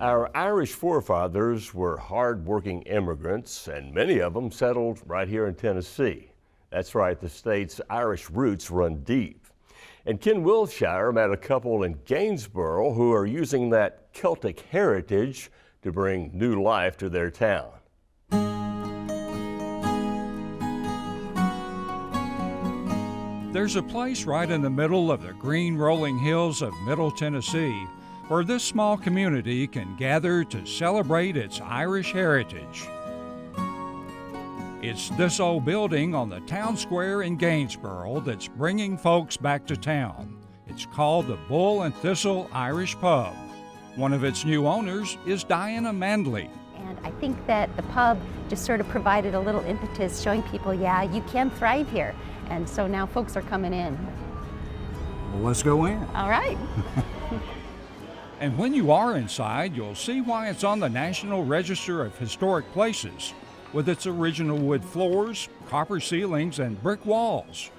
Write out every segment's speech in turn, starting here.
Our Irish forefathers were hard-working immigrants, and many of them settled right here in Tennessee. That's right, the state's Irish roots run deep. And Ken Wilshire met a couple in Gainesboro who are using that Celtic heritage to bring new life to their town. There's a place right in the middle of the green rolling hills of Middle Tennessee where this small community can gather to celebrate its Irish heritage. It's this old building on the town square in Gainesboro that's bringing folks back to town. It's called the Bull and Thistle Irish Pub. One of its new owners is Diana Mandley. And I think that the pub just sort of provided a little impetus, showing people, yeah, you can thrive here. And so now folks are coming in. Well, let's go in. All right. And when you are inside, you'll see why it's on the National Register of Historic Places, with its original wood floors, copper ceilings, and brick walls.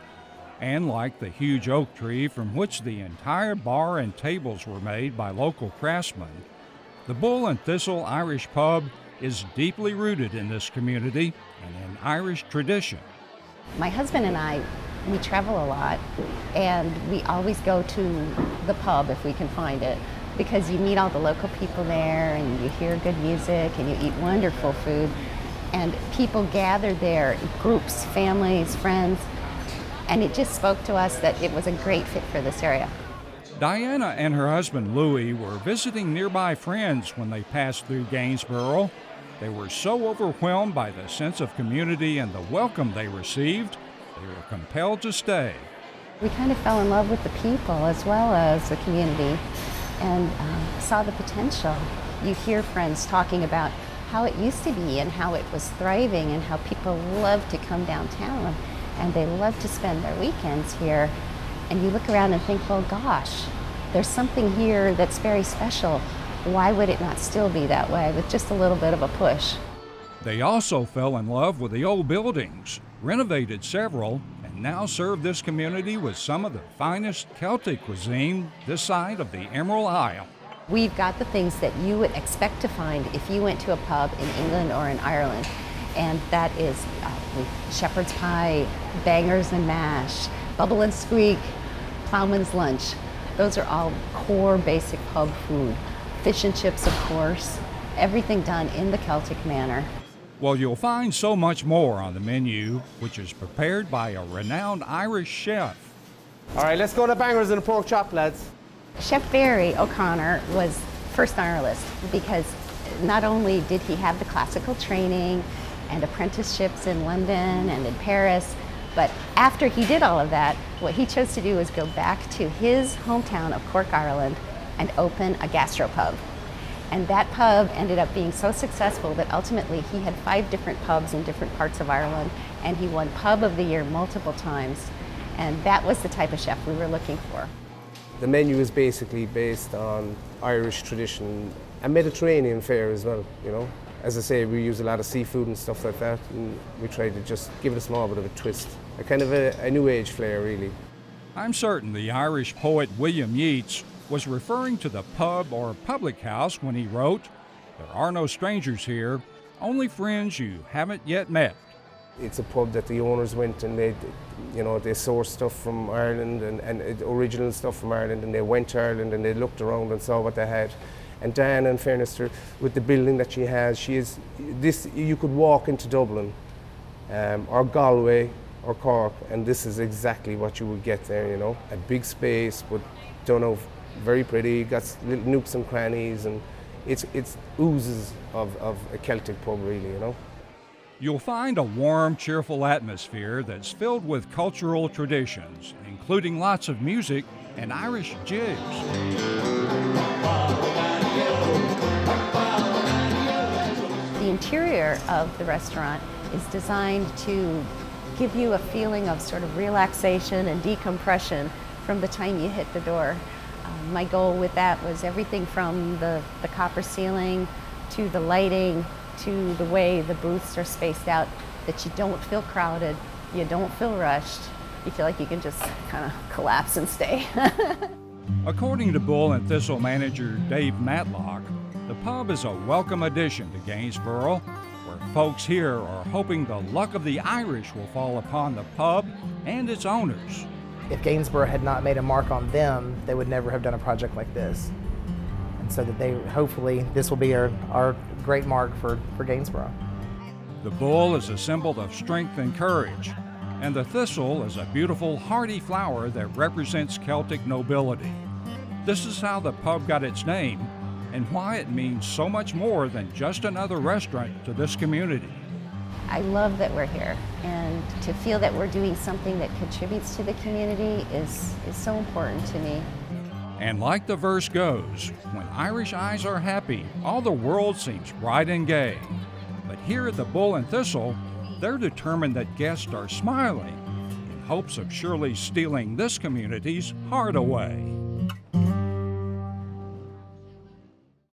And like the huge oak tree from which the entire bar and tables were made by local craftsmen, the Bull and Thistle Irish Pub is deeply rooted in this community and in Irish tradition. My husband and I, we travel a lot, and we always go to the pub if we can find it, because you meet all the local people there and you hear good music and you eat wonderful food. And people gather there, groups, families, friends, and it just spoke to us that it was a great fit for this area. Diana and her husband Louis were visiting nearby friends when they passed through Gainesboro. They were so overwhelmed by the sense of community and the welcome they received, they were compelled to stay. We kind of fell in love with the people as well as the community, and saw the potential. You hear friends talking about how it used to be and how it was thriving and how people love to come downtown and they love to spend their weekends here. And you look around and think, well, gosh, there's something here that's very special. Why would it not still be that way with just a little bit of a push? They also fell in love with the old buildings, renovated several, and now serve this community with some of the finest Celtic cuisine this side of the Emerald Isle. We've got the things that you would expect to find if you went to a pub in England or in Ireland, and that is shepherd's pie, bangers and mash, bubble and squeak, plowman's lunch. Those are all core basic pub food. Fish and chips, of course, everything done in the Celtic manner. Well, you'll find so much more on the menu, which is prepared by a renowned Irish chef. All right, let's go to bangers and pork chop, lads. Chef Barry O'Connor was first on our list because not only did he have the classical training and apprenticeships in London and in Paris, but after he did all of that, what he chose to do was go back to his hometown of Cork, Ireland, and open a gastropub. And that pub ended up being so successful that ultimately he had 5 different pubs in different parts of Ireland, and he won Pub of the Year multiple times. And that was the type of chef we were looking for. The menu is basically based on Irish tradition and Mediterranean fare as well, you know. As I say, we use a lot of seafood and stuff like that, and we try to just give it a small bit of a twist. A kind of a new age flair, really. I'm certain the Irish poet William Yeats was referring to the pub or public house when he wrote, "There are no strangers here, only friends you haven't yet met." It's a pub that the owners went and they sourced stuff from Ireland and original stuff from Ireland, and they went to Ireland and they looked around and saw what they had. And Diana, in fairness to her, with the building that she has, you could walk into Dublin or Galway or Cork, and this is exactly what you would get there, you know. A big space, but very pretty, got little nooks and crannies, and it's oozes of a Celtic pub, really, you know. You'll find a warm, cheerful atmosphere that's filled with cultural traditions, including lots of music and Irish jigs. The interior of the restaurant is designed to give you a feeling of sort of relaxation and decompression from the time you hit the door. My goal with that was everything from the copper ceiling to the lighting to the way the booths are spaced out, that you don't feel crowded, you don't feel rushed, you feel like you can just kind of collapse and stay. According to Bull and Thistle manager Dave Matlock, The pub is a welcome addition to Gainesboro, where folks here are hoping the luck of the Irish will fall upon the pub and its owners. If Gainesboro had not made a mark on them, they would never have done a project like this. And so that hopefully this will be our great mark for Gainesboro. The bull is a symbol of strength and courage, and the thistle is a beautiful, hardy flower that represents Celtic nobility. This is how the pub got its name and why it means so much more than just another restaurant to this community. I love that we're here, and to feel that we're doing something that contributes to the community is so important to me. And like the verse goes, when Irish eyes are happy, all the world seems bright and gay. But here at the Bull and Thistle, they're determined that guests are smiling in hopes of surely stealing this community's heart away.